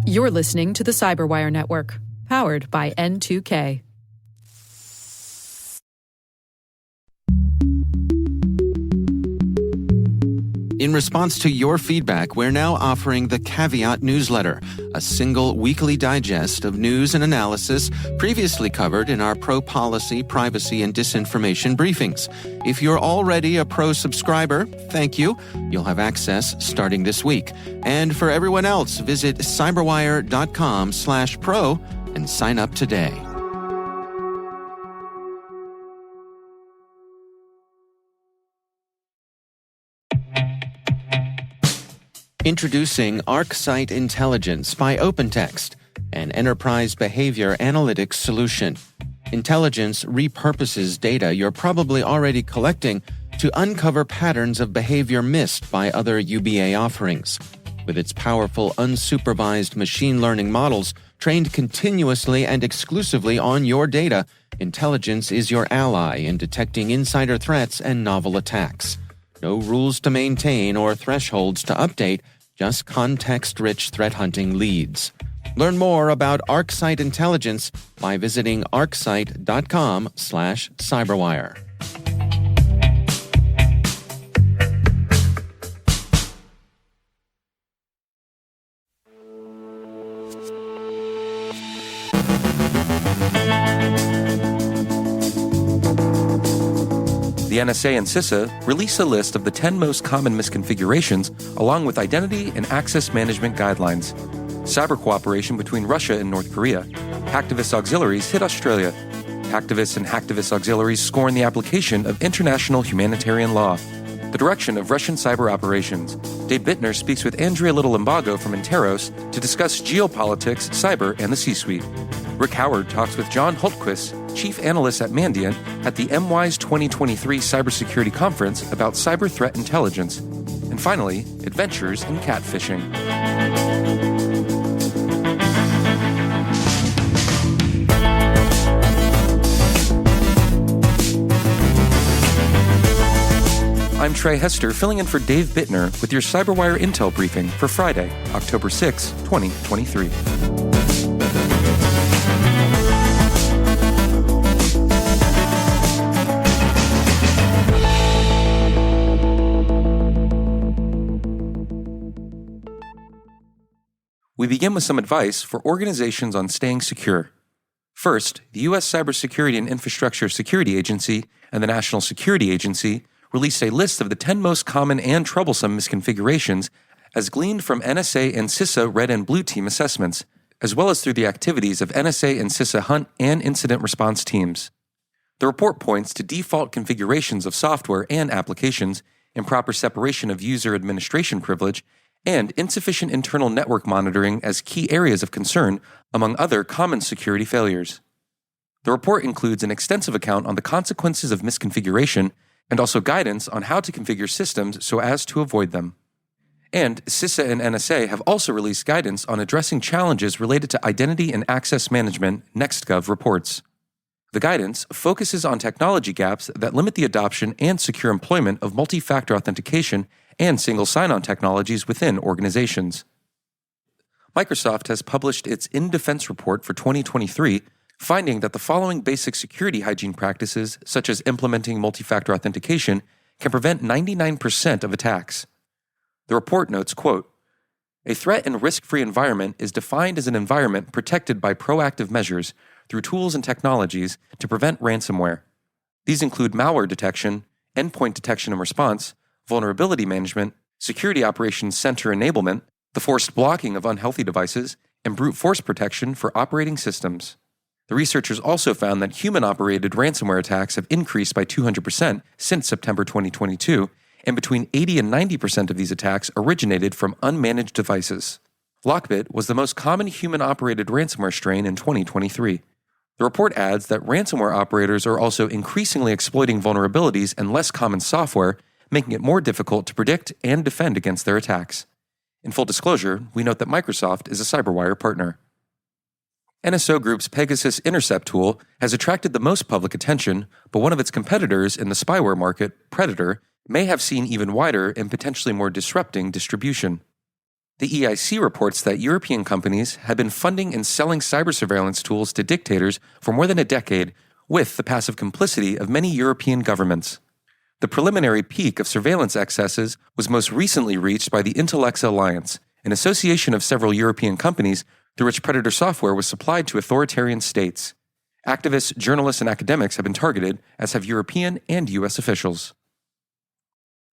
You're listening to the CyberWire Network, powered by N2K. In response to your feedback, we're now offering the Caveat newsletter, a single weekly digest of news and analysis previously covered in our pro-policy, privacy, and disinformation briefings. If you're already a pro subscriber, thank you. You'll have access starting this week. And for everyone else, visit cyberwire.com/pro and sign up today. Introducing ArcSight Intelligence by OpenText, an enterprise behavior analytics solution. Intelligence repurposes data you're probably already collecting to uncover patterns of behavior missed by other UBA offerings. With its powerful, unsupervised machine learning models trained continuously and exclusively on your data, Intelligence is your ally in detecting insider threats and novel attacks. No rules to maintain or thresholds to update, just context-rich threat hunting leads. Learn more about ArcSight Intelligence by visiting arcsight.com/cyberwire. The NSA and CISA released a list of the 10 most common misconfigurations, along with identity and access management guidelines. Cyber cooperation between Russia and North Korea. Hacktivist auxiliaries hit Australia. Hacktivists and hacktivist auxiliaries scorn the application of international humanitarian law. The direction of Russian cyber operations. Dave Bittner speaks with Andrea Little Limbago from Interos to discuss geopolitics, cyber, and the C-suite. Rick Howard talks with John Hultquist, Chief Analyst at Mandiant, at the mWISE 2023 Cybersecurity Conference about cyber threat intelligence. And finally, adventures in catphishing. I'm Trey Hester, filling in for Dave Bittner with your CyberWire Intel briefing for Friday, October 6, 2023. We begin with some advice for organizations on staying secure. First, the U.S. Cybersecurity and Infrastructure Security Agency and the National Security Agency released a list of the 10 most common and troublesome misconfigurations as gleaned from NSA and CISA Red and Blue Team assessments, as well as through the activities of NSA and CISA hunt and incident response teams. The report points to default configurations of software and applications, improper separation of user administration privilege, and insufficient internal network monitoring as key areas of concern, among other common security failures. The report includes an extensive account on the consequences of misconfiguration and also guidance on how to configure systems so as to avoid them. And CISA and NSA have also released guidance on addressing challenges related to identity and access management, NextGov reports. The guidance focuses on technology gaps that limit the adoption and secure employment of multi-factor authentication and single sign-on technologies within organizations. Microsoft has published its In Defense report for 2023, finding that the following basic security hygiene practices, such as implementing multi-factor authentication, can prevent 99% of attacks. The report notes, quote, "A threat and risk-free environment is defined as an environment protected by proactive measures through tools and technologies to prevent ransomware. These include malware detection, endpoint detection and response, vulnerability management, security operations center enablement, the forced blocking of unhealthy devices, and brute force protection for operating systems." The researchers also found that human-operated ransomware attacks have increased by 200% since September 2022, and between 80 and 90% of these attacks originated from unmanaged devices. Lockbit was the most common human-operated ransomware strain in 2023. The report adds that ransomware operators are also increasingly exploiting vulnerabilities and less common software, making it more difficult to predict and defend against their attacks. In full disclosure, we note that Microsoft is a CyberWire partner. NSO Group's Pegasus Intercept tool has attracted the most public attention, but one of its competitors in the spyware market, Predator, may have seen even wider and potentially more disrupting distribution. The EIC reports that European companies have been funding and selling cyber surveillance tools to dictators for more than a decade, with the passive complicity of many European governments. The preliminary peak of surveillance excesses was most recently reached by the Interos Alliance, an association of several European companies through which predator software was supplied to authoritarian states. Activists, journalists, and academics have been targeted, as have European and US officials.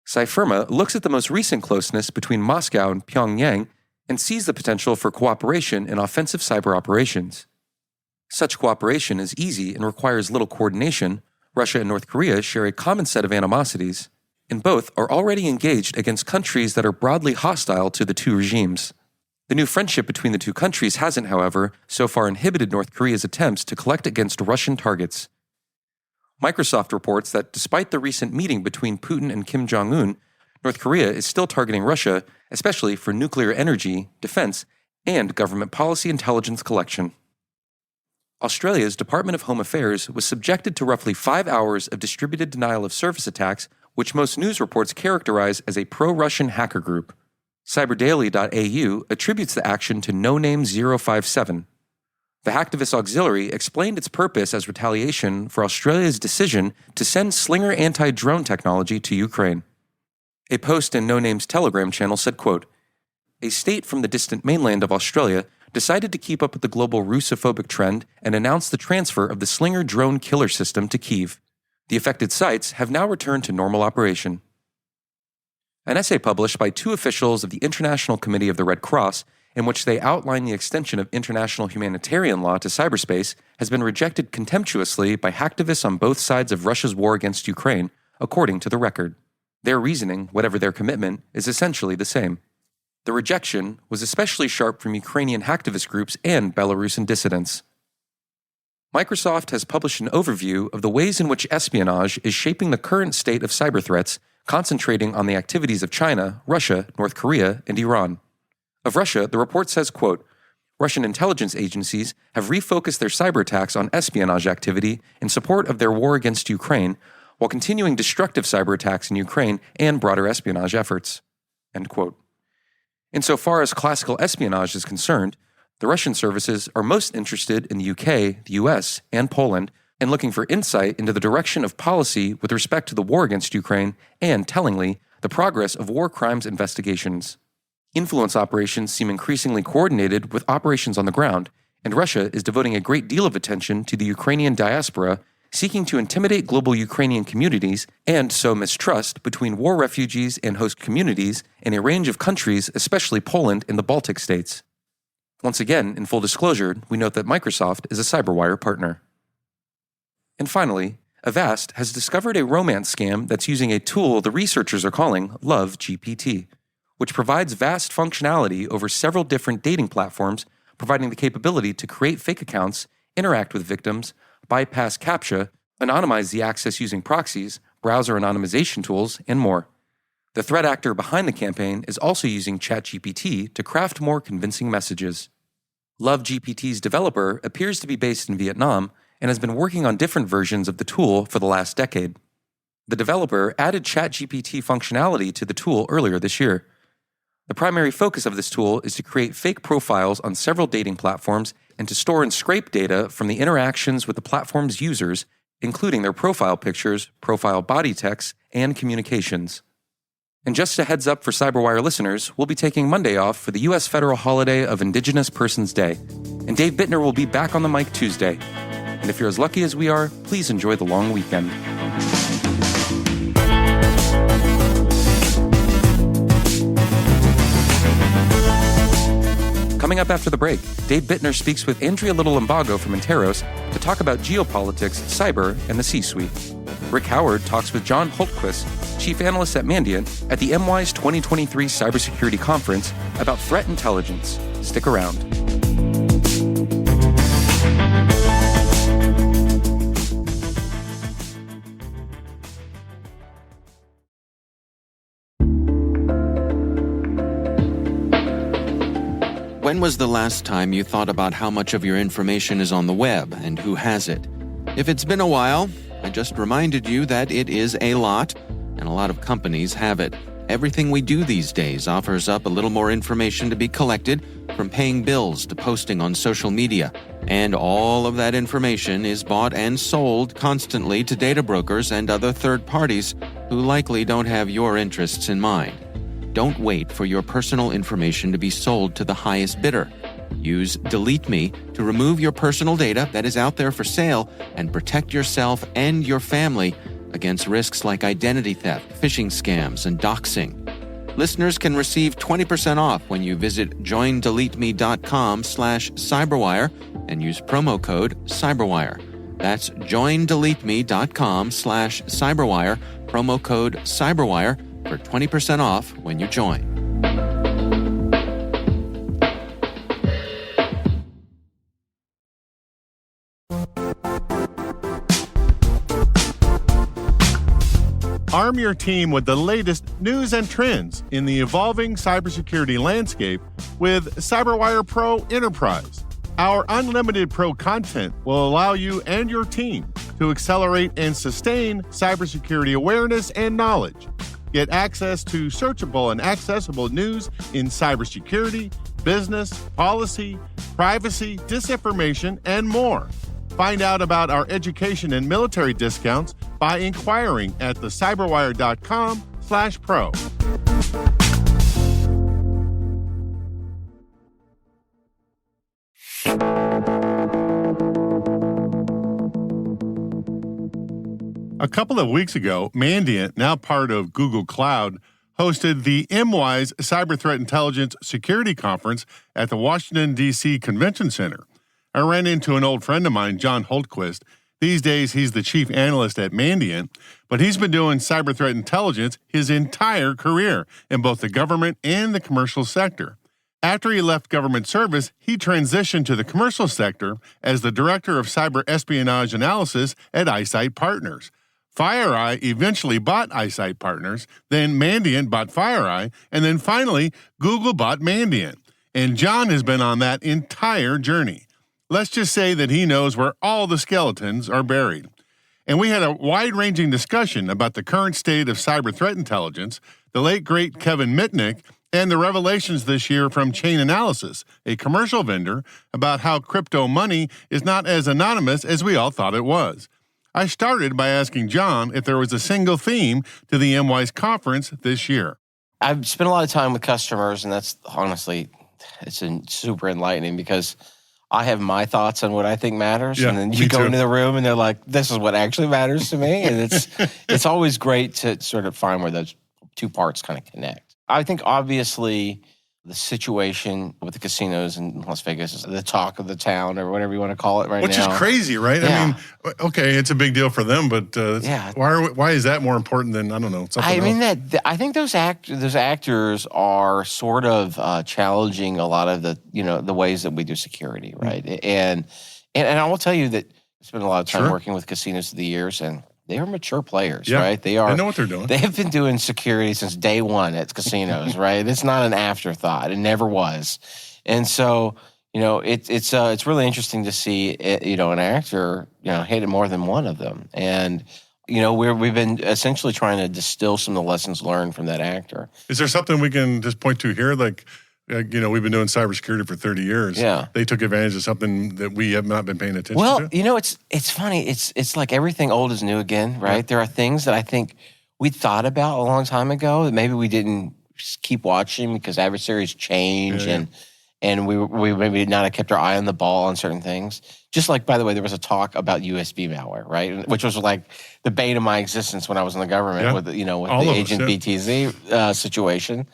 Cyfirma looks at the most recent closeness between Moscow and Pyongyang and sees the potential for cooperation in offensive cyber operations. Such cooperation is easy and requires little coordination. Russia and North Korea share a common set of animosities, and both are already engaged against countries that are broadly hostile to the two regimes. The new friendship between the two countries hasn't, however, so far inhibited North Korea's attempts to collect against Russian targets. Microsoft reports that despite the recent meeting between Putin and Kim Jong-un, North Korea is still targeting Russia, especially for nuclear energy, defense, and government policy intelligence collection. Australia's Department of Home Affairs was subjected to roughly 5 hours of distributed denial of service attacks, which most news reports characterize as a pro-Russian hacker group. Cyberdaily.au attributes the action to No-Name 057. The Hacktivist auxiliary explained its purpose as retaliation for Australia's decision to send Slinger anti-drone technology to Ukraine. A post in No Name's Telegram channel said, quote, "A state from the distant mainland of Australia decided to keep up with the global Russophobic trend and announced the transfer of the Slinger drone killer system to Kyiv. The affected sites have now returned to normal operation." An essay published by two officials of the International Committee of the Red Cross, in which they outline the extension of international humanitarian law to cyberspace, has been rejected contemptuously by hacktivists on both sides of Russia's war against Ukraine, according to the record. Their reasoning, whatever their commitment, is essentially the same. The rejection was especially sharp from Ukrainian hacktivist groups and Belarusian dissidents. Microsoft has published an overview of the ways in which espionage is shaping the current state of cyber threats, concentrating on the activities of China, Russia, North Korea, and Iran. Of Russia, the report says, quote, "Russian intelligence agencies have refocused their cyber attacks on espionage activity in support of their war against Ukraine, while continuing destructive cyber attacks in Ukraine and broader espionage efforts." End quote. Insofar as classical espionage is concerned, the Russian services are most interested in the UK, the US, and Poland, and looking for insight into the direction of policy with respect to the war against Ukraine and, tellingly, the progress of war crimes investigations. Influence operations seem increasingly coordinated with operations on the ground, and Russia is devoting a great deal of attention to the Ukrainian diaspora, seeking to intimidate global Ukrainian communities and sow mistrust between war refugees and host communities in a range of countries, especially Poland and the Baltic states. Once again, in full disclosure, we note that Microsoft is a CyberWire partner. And finally, Avast has discovered a romance scam that's using a tool the researchers are calling LoveGPT, which provides vast functionality over several different dating platforms, providing the capability to create fake accounts, interact with victims, bypass CAPTCHA, anonymize the access using proxies, browser anonymization tools, and more. The threat actor behind the campaign is also using ChatGPT to craft more convincing messages. LoveGPT's developer appears to be based in Vietnam and has been working on different versions of the tool for the last decade. The developer added ChatGPT functionality to the tool earlier this year. The primary focus of this tool is to create fake profiles on several dating platforms and to store and scrape data from the interactions with the platform's users, including their profile pictures, profile body text, and communications. And just a heads up for CyberWire listeners, we'll be taking Monday off for the U.S. federal holiday of Indigenous Persons Day. And Dave Bittner will be back on the mic Tuesday. And if you're as lucky as we are, please enjoy the long weekend. Coming up after the break, Dave Bittner speaks with Andrea Little Limbago from Interos to talk about geopolitics, cyber, and the C-suite. Rick Howard talks with John Hultquist, Chief Analyst at Mandiant, at the mWISE 2023 Cybersecurity Conference about threat intelligence. Stick around. When was the last time you thought about how much of your information is on the web and who has it? If it's been a while, I just reminded you that it is a lot, and a lot of companies have it. Everything we do these days offers up a little more information to be collected, from paying bills to posting on social media. And all of that information is bought and sold constantly to data brokers and other third parties who likely don't have your interests in mind. Don't wait for your personal information to be sold to the highest bidder. Use Delete Me to remove your personal data that is out there for sale and protect yourself and your family against risks like identity theft, phishing scams, and doxing. Listeners can receive 20% off when you visit joindeleteme.com/cyberwire and use promo code CyberWire. That's joindeleteme.com/cyberwire, promo code CyberWire for 20% off when you join. Arm your team with the latest news and trends in the evolving cybersecurity landscape with CyberWire Pro Enterprise. Our unlimited Pro content will allow you and your team to accelerate and sustain cybersecurity awareness and knowledge. Get access to searchable and accessible news in cybersecurity, business, policy, privacy, disinformation, and more. Find out about our education and military discounts by inquiring at thecyberwire.com/pro. A couple of weeks ago, Mandiant, now part of Google Cloud, hosted the mWISE Cyber Threat Intelligence Security Conference at the Washington, D.C. Convention Center. I ran into an old friend of mine, John Hultquist. These days, he's the chief analyst at Mandiant, but he's been doing cyber threat intelligence his entire career in both the government and the commercial sector. After he left government service, he transitioned to the commercial sector as the director of cyber espionage analysis at Eyesight Partners. FireEye eventually bought Eyesight Partners, then Mandiant bought FireEye, and then finally, Google bought Mandiant. And John has been on that entire journey. Let's just say that he knows where all the skeletons are buried. And we had a wide-ranging discussion about the current state of cyber threat intelligence, the late, great Kevin Mitnick, and the revelations this year from Chain Analysis, a commercial vendor, about how crypto money is not as anonymous as we all thought it was. I started by asking John if there was a single theme to the mWISE conference this year. I've spent a lot of time with customers, and that's honestly, it's super enlightening because I have my thoughts on what I think matters, and then you go into the room and they're like, this is what actually matters to me. And it's always great to sort of find where those two parts kind of connect. I think obviously the situation with the casinos in Las Vegas is the talk of the town, or whatever you want to call it now. Which is crazy, right? Yeah. I mean, okay, it's a big deal for them, but why is that more important than, I don't know, something else? I think those actors are sort of challenging a lot of the ways that we do security, right? And I will tell you that I spent a lot of time working with casinos through the years, and they are mature players, right? They know what they're doing. They have been doing security since day one at casinos, right? It's not an afterthought. It never was. And so, it's really interesting to see, an actor, hit more than one of them. And, we've been essentially trying to distill some of the lessons learned from that actor. Is there something we can just point to here? Like, we've been doing cybersecurity for 30 years. Yeah. They took advantage of something that we have not been paying attention to. Well, it's funny. It's like everything old is new again, right? Yeah. There are things that I think we thought about a long time ago that maybe we didn't keep watching because adversaries change and we maybe not have kept our eye on the ball on certain things. Just like, by the way, there was a talk about USB malware, right? Which was like the bane of my existence when I was in the government with the Agent BTZ situation.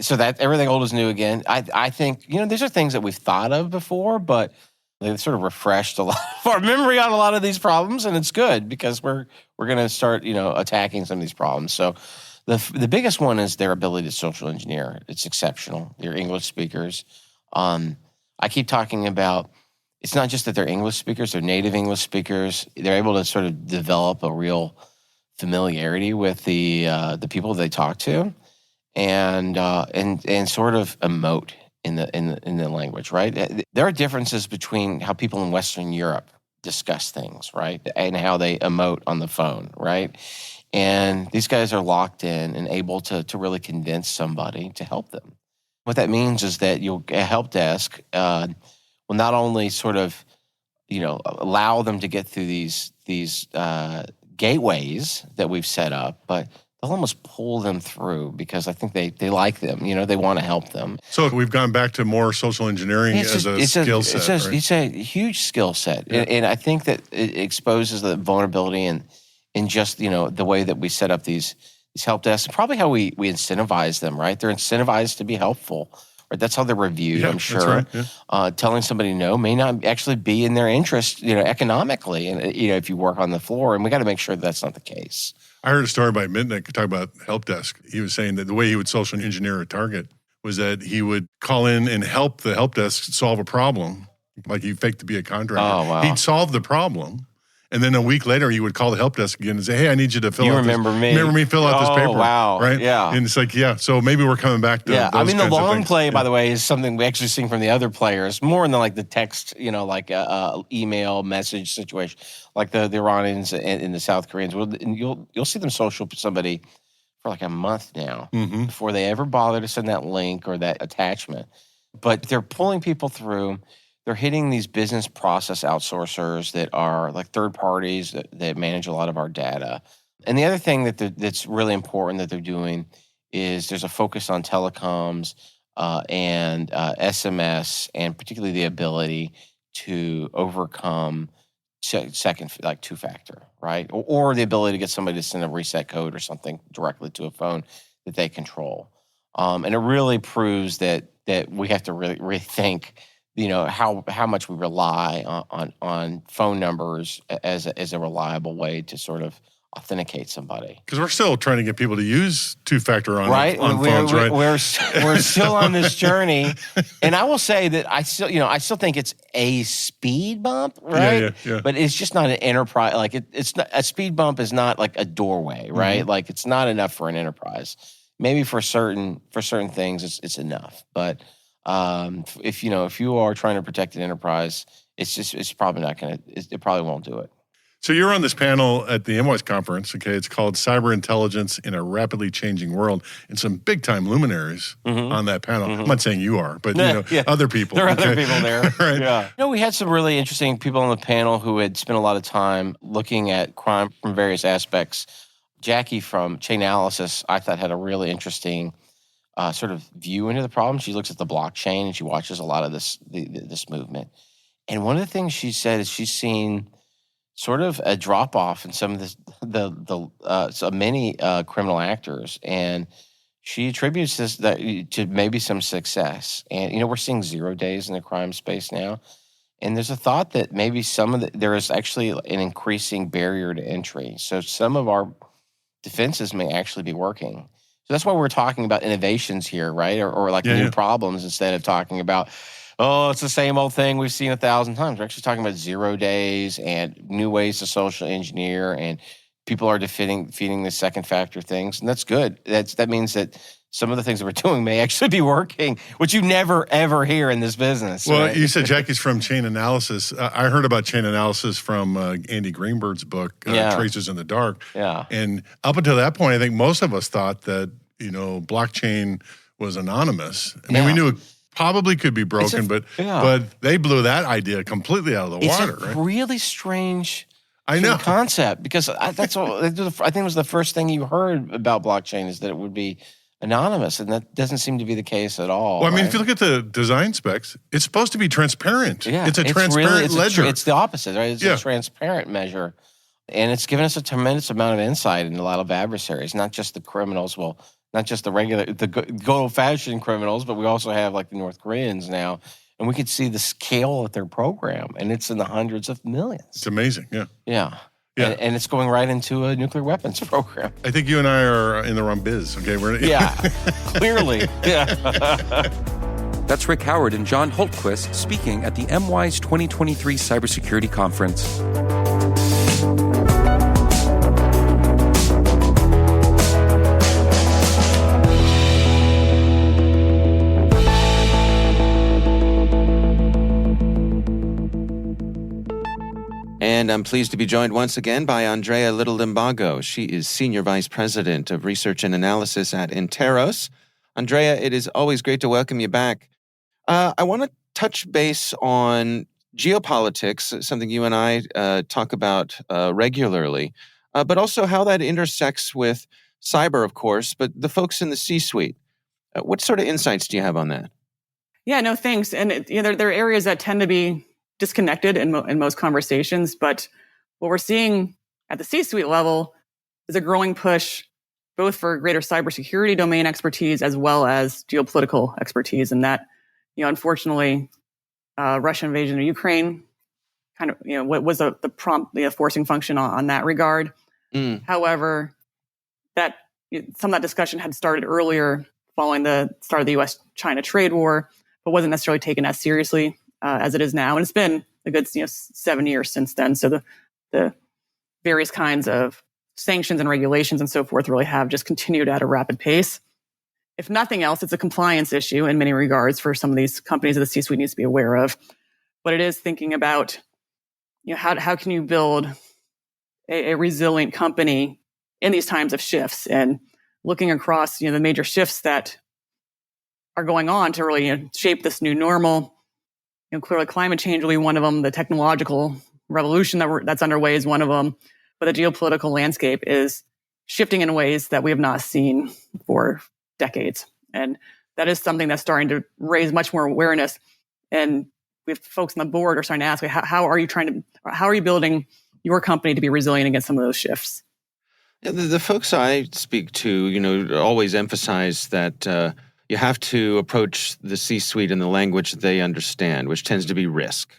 So that everything old is new again. I think, these are things that we've thought of before, but they've sort of refreshed a lot of our memory on a lot of these problems, and it's good because we're going to start, attacking some of these problems. So the biggest one is their ability to social engineer. It's exceptional. They're English speakers. I keep talking about, it's not just that they're English speakers, they're native English speakers. They're able to sort of develop a real familiarity with the people they talk to. And sort of emote in the language, right? There are differences between how people in Western Europe discuss things, right, and how they emote on the phone, right? And these guys are locked in and able to really convince somebody to help them. What that means is that a help desk will not only sort of, allow them to get through these gateways that we've set up, but they'll almost pull them through because I think they like them. They want to help them. So we've gone back to more social engineering as a skill set. It's a huge skill set. Yeah. And I think that it exposes the vulnerability in just, the way that we set up these help desks, and probably how we incentivize them, right? They're incentivized to be helpful. Right? That's how they're reviewed, I'm sure. That's right, yeah. Telling somebody no may not actually be in their interest, economically, and if you work on the floor, and we got to make sure that's not the case. I heard a story by Bittner talk about help desk. He was saying that the way he would social engineer a target was that he would call in and help the help desk solve a problem, like he faked to be a contractor. Oh, wow. He'd solve the problem. And then a week later, he would call the help desk again and say, hey, I need you to fill out this. Remember me, fill out this paper. Oh, wow. Right? Yeah. And it's like, so maybe we're coming back to those the long play, by the way, is something we actually seen from the other players, more in the text, email, message situation, like the Iranians and the South Koreans. And you'll see them social somebody for like a month now before they ever bother to send that link or that attachment. But they're pulling people through. They're hitting these business process outsourcers that are like third parties that manage a lot of our data. And the other thing that's really important that they're doing is there's a focus on telecoms and SMS, and particularly the ability to overcome second, like two-factor, right? Or the ability to get somebody to send a reset code or something directly to a phone that they control. And it really proves that we have to really rethink how much we rely on phone numbers as a reliable way to sort of authenticate somebody. Because we're still trying to get people to use two-factor on phones, right? We're still on this journey, and I will say that I still think it's a speed bump, right? Yeah. But it's just not an enterprise. Like it's not, a speed bump is not like a doorway, right? Like it's not enough for an enterprise. Maybe for certain things, it's enough, but. If you are trying to protect an enterprise, it's probably not going to. It probably won't do it. So you're on this panel at the mWISE conference. Okay, it's called Cyber Intelligence in a Rapidly Changing World, and some big time luminaries on that panel. I'm not saying you are, but other people. There are other people there. Right. Yeah. We had some really interesting people on the panel who had spent a lot of time looking at crime from various aspects. Jackie from Chainalysis, I thought, had a really interesting. Sort of view into the problem. She looks at the blockchain and she watches a lot of this movement. And one of the things she said is she's seen sort of a drop off in some of so many criminal actors, and she attributes this to maybe some success. And we're seeing 0 days in the crime space now, and there's a thought that maybe there is actually an increasing barrier to entry. So some of our defenses may actually be working. So that's why we're talking about innovations here, right? Or new problems instead of talking about, it's the same old thing we've seen 1,000 times. We're actually talking about 0 days and new ways to social engineer, and people are feeding the second factor things, and that's good. That means that some of the things that we're doing may actually be working, which you never, ever hear in this business. Well, right? You said Jackie's from Chainalysis. I heard about Chainalysis from Andy Greenberg's book, Traces in the Dark. Yeah. And up until that point, I think most of us thought that, blockchain was anonymous. I mean, we knew it probably could be broken, but they blew that idea completely out of the water. It's a right? really strange concept, because I think it was the first thing you heard about blockchain is that it would be anonymous, and that doesn't seem to be the case at all. Well, I mean, if you look at the design specs, it's supposed to be transparent. Yeah, it's a transparent ledger. It's the opposite, right? It's a transparent measure, and it's given us a tremendous amount of insight into a lot of adversaries, not just the criminals. Well, not just the good old-fashioned criminals, but we also have like the North Koreans now, and we could see the scale of their program, and it's in the hundreds of millions. It's amazing. Yeah. And it's going right into a nuclear weapons program. I think you and I are in the wrong biz, okay? Clearly. Yeah. That's Rick Howard and John Hultquist speaking at the mWISE 2023 Cybersecurity Conference. And I'm pleased to be joined once again by Andrea Little Limbago. She is Senior Vice President of Research and Analysis at Interos. Andrea, it is always great to welcome you back. I want to touch base on geopolitics, something you and I talk about regularly, but also how that intersects with cyber, of course, but the folks in the C-suite. What sort of insights do you have on that? Yeah, no, thanks. And there are areas that tend to be disconnected in most conversations, but what we're seeing at the C-suite level is a growing push both for greater cybersecurity domain expertise as well as geopolitical expertise. And that, unfortunately, Russian invasion of Ukraine kind of, what was the prompt, forcing function on that regard. However, that some of that discussion had started earlier following the start of the U.S.-China trade war, but wasn't necessarily taken as seriously as it is now. And it's been a good 7 years since then. So the various kinds of sanctions and regulations and so forth really have just continued at a rapid pace. If nothing else, it's a compliance issue in many regards for some of these companies that the C-suite needs to be aware of. But it is thinking about, how can you build a resilient company in these times of shifts, and looking across, the major shifts that are going on to really shape this new normal. Clearly climate change will be one of them. The technological revolution that's underway is one of them. But the geopolitical landscape is shifting in ways that we have not seen for decades. And that is something that's starting to raise much more awareness. And we have folks on the board are starting to ask, how are you building your company to be resilient against some of those shifts? The folks I speak to, always emphasize that you have to approach the C-suite in the language that they understand, which tends to be risk,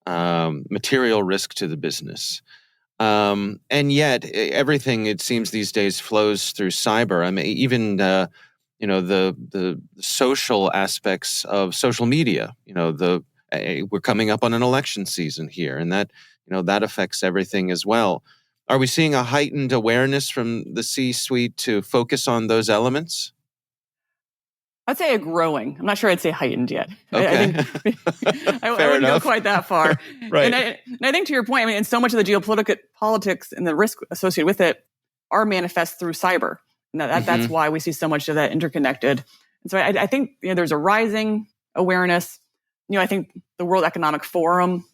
material risk to the business. And yet, everything, it seems these days, flows through cyber. I mean, even the social aspects of social media. We're coming up on an election season here, and that affects everything as well. Are we seeing a heightened awareness from the C-suite to focus on those elements? I'd say a growing. I'm not sure I'd say heightened yet. Okay. I wouldn't go quite that far. Right. And I think to your point, and so much of the geopolitics and the risk associated with it are manifest through cyber. And that's why we see so much of that interconnected. And so I think there's a rising awareness. I think the World Economic Forum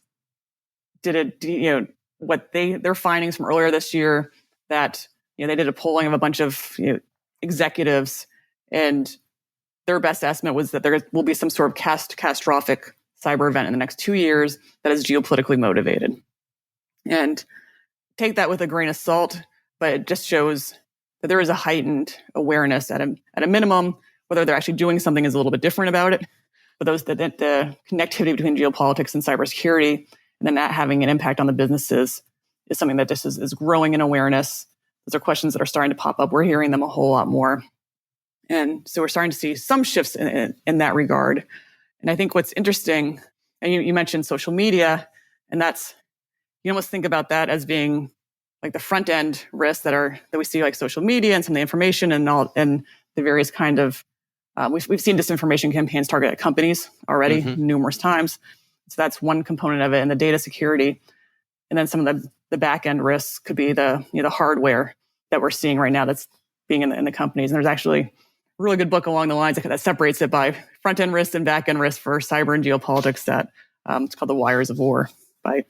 did their findings from earlier this year, that they did a polling of a bunch of executives, and their best estimate was that there will be some sort of catastrophic cyber event in the next 2 years that is geopolitically motivated. And take that with a grain of salt, but it just shows that there is a heightened awareness at a minimum. Whether they're actually doing something is a little bit different about it. But the connectivity between geopolitics and cybersecurity, and then that having an impact on the businesses, is something that just is growing in awareness. Those are questions that are starting to pop up. We're hearing them a whole lot more. And so we're starting to see some shifts in that regard. And I think what's interesting, and you mentioned social media, and that's, you almost think about that as being like the front end risks that we see, like social media and some of the information and the various kind of, we've seen disinformation campaigns target companies already numerous times. So that's one component of it, and the data security. And then some of the back end risks could be the hardware that we're seeing right now that's being in the companies. And there's actually a really good book along the lines that separates it by front end risks and back end risks for cyber and geopolitics. That it's called The Wires of War by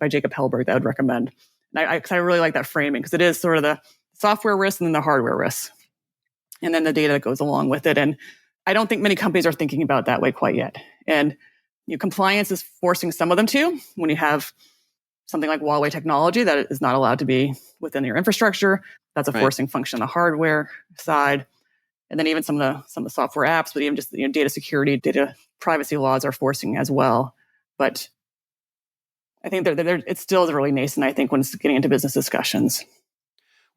Jacob Hellberg, that I would recommend. And I really like that framing, because it is sort of the software risk and then the hardware risk, and then the data that goes along with it. And I don't think many companies are thinking about it that way quite yet. And compliance is forcing some of them to, when you have something like Huawei technology that is not allowed to be within your infrastructure. That's a forcing function on the hardware side. And then even some of the software apps, but even just data security, data privacy laws are forcing as well. But I think it still is really nascent, I think, when it's getting into business discussions.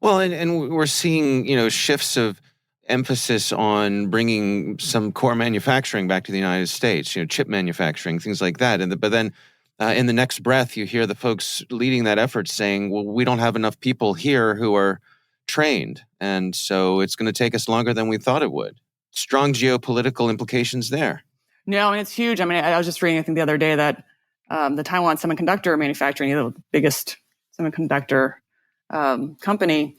Well, and we're seeing, shifts of emphasis on bringing some core manufacturing back to the United States, chip manufacturing, things like that. But then in the next breath, you hear the folks leading that effort saying, well, we don't have enough people here who are trained. And so it's going to take us longer than we thought it would. Strong geopolitical implications there. No, it's huge. I was just reading, I think the other day, that the Taiwan Semiconductor Manufacturing, the biggest semiconductor company,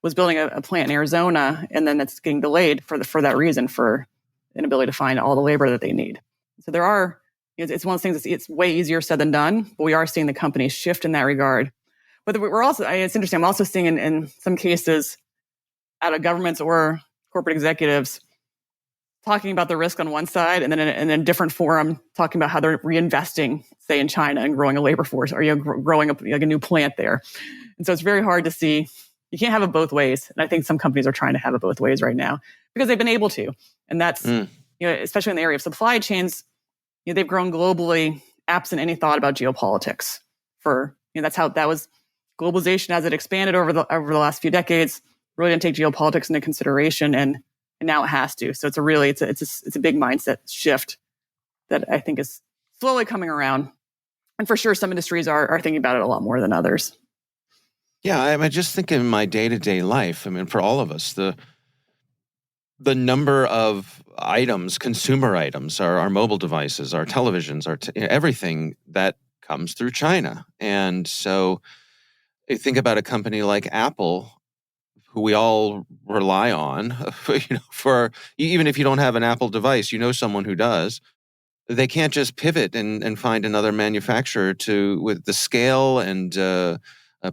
was building a plant in Arizona, and then it's getting delayed for that reason, for inability to find all the labor that they need. So there are, it's one of those things. It's way easier said than done, but we are seeing the companies shift in that regard. But we're also, it's interesting. I'm also seeing in some cases, out of governments or corporate executives, talking about the risk on one side, and then in a different forum talking about how they're reinvesting, say in China, and growing a labor force, or growing a new plant there. And so it's very hard to see. You can't have it both ways. And I think some companies are trying to have it both ways right now because they've been able to. And that's, especially in the area of supply chains, they've grown globally absent any thought about geopolitics. That's how that was globalization as it expanded over the last few decades. Really didn't take geopolitics into consideration, and now it has to. So it's a big mindset shift that I think is slowly coming around. And for sure, some industries are thinking about it a lot more than others. Yeah, I just think in my day-to-day life, I mean, for all of us, the number of items, consumer items, our mobile devices, our televisions, everything that comes through China. And so you think about a company like Apple, who we all rely on, for even if you don't have an Apple device, someone who does. They can't just pivot and find another manufacturer with the scale and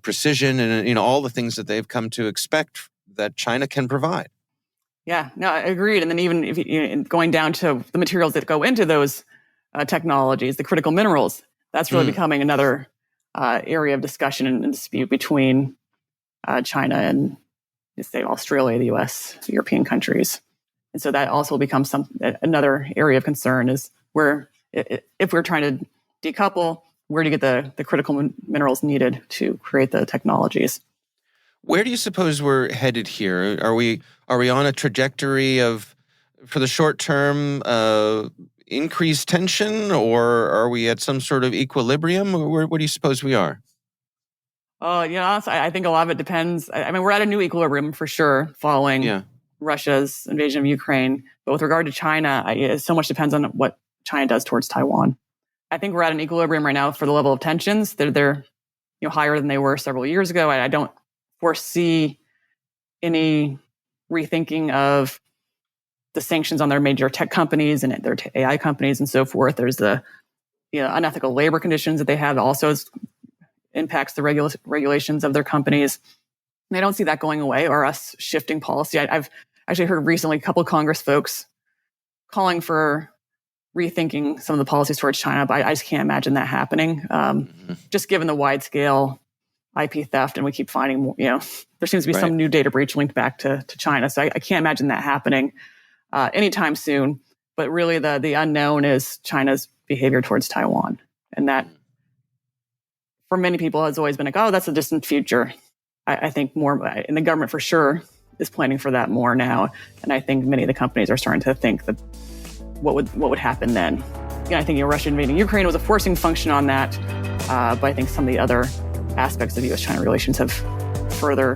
precision and all the things that they've come to expect that China can provide. Yeah, no, I agreed. And then even if going down to the materials that go into those technologies, the critical minerals, that's really becoming another area of discussion and dispute between China and, say, Australia, the US, European countries. And so that also becomes another area of concern, is where, if we're trying to decouple, where do you get the critical minerals needed to create the technologies? Where do you suppose we're headed here? Are we on a trajectory of, for the short term, increased tension, or are we at some sort of equilibrium? Where do you suppose we are? Honestly, I think a lot of it depends. I mean, we're at a new equilibrium for sure, following Russia's invasion of Ukraine. But with regard to China, so much depends on what China does towards Taiwan. I think we're at an equilibrium right now for the level of tensions. They're higher than they were several years ago. I don't foresee any rethinking of the sanctions on their major tech companies and their AI companies and so forth. There's the unethical labor conditions that they have also impacts the regulations of their companies. And I don't see that going away or us shifting policy. I've actually heard recently a couple of Congress folks calling for rethinking some of the policies towards China, but I just can't imagine that happening. Just given the wide scale IP theft, and we keep finding, there seems to be some new data breach linked back to China. So I can't imagine that happening anytime soon. But really the unknown is China's behavior towards Taiwan. And that, for many people, has always been like, oh, that's a distant future. I think more, and the government for sure is planning for that more now. And I think many of the companies are starting to think that what would happen then. I think Russia invading Ukraine was a forcing function on that. But I think some of the other aspects of U.S.-China relations have further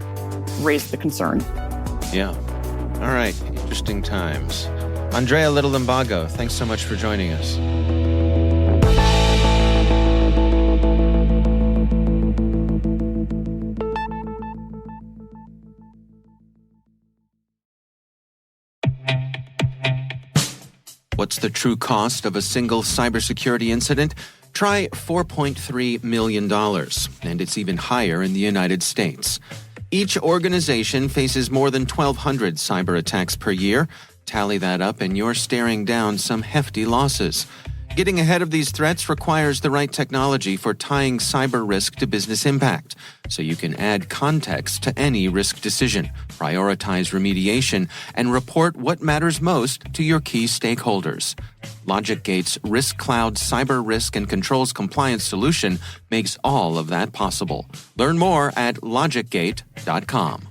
raised the concern. Yeah. All right. Interesting times. Andrea Little Limbago, thanks so much for joining us. What's the true cost of a single cybersecurity incident? Try $4.3 million, and it's even higher in the United States. Each organization faces more than 1,200 cyber attacks per year. Tally that up, and you're staring down some hefty losses. Getting ahead of these threats requires the right technology for tying cyber risk to business impact, so you can add context to any risk decision, prioritize remediation, and report what matters most to your key stakeholders. LogicGate's Risk Cloud Cyber Risk and Controls Compliance solution makes all of that possible. Learn more at logicgate.com.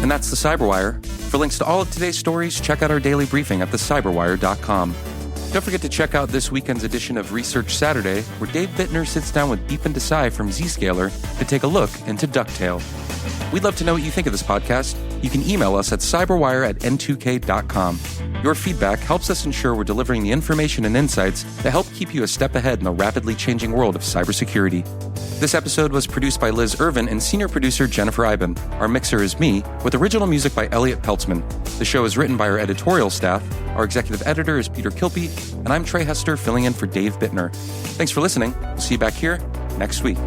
And that's the CyberWire. For links to all of today's stories, check out our daily briefing at thecyberwire.com. Don't forget to check out this weekend's edition of Research Saturday, where Dave Bittner sits down with Deepan Desai from Zscaler to take a look into Ducktail. We'd love to know what you think of this podcast. You can email us at cyberwire@n2k.com. Your feedback helps us ensure we're delivering the information and insights that help keep you a step ahead in the rapidly changing world of cybersecurity. This episode was produced by Liz Irvin and senior producer Jennifer Eiben. Our mixer is me, with original music by Elliot Peltzman. The show is written by our editorial staff. Our executive editor is Peter Kilpe, and I'm Trey Hester, filling in for Dave Bittner. Thanks for listening. We'll see you back here next week.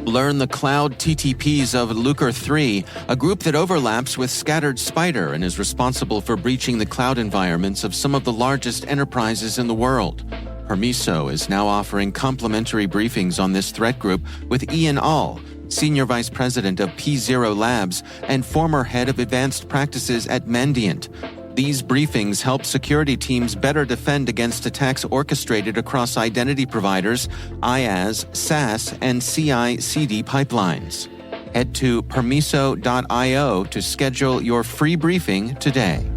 Learn the cloud TTPs of Lucre 3, a group that overlaps with Scattered Spider and is responsible for breaching the cloud environments of some of the largest enterprises in the world. Permiso is now offering complimentary briefings on this threat group with Ian All, Senior Vice President of P0 Labs and former Head of Advanced Practices at Mandiant. These briefings help security teams better defend against attacks orchestrated across identity providers, IaaS, SaaS, and CI/CD pipelines. Head to permiso.io to schedule your free briefing today.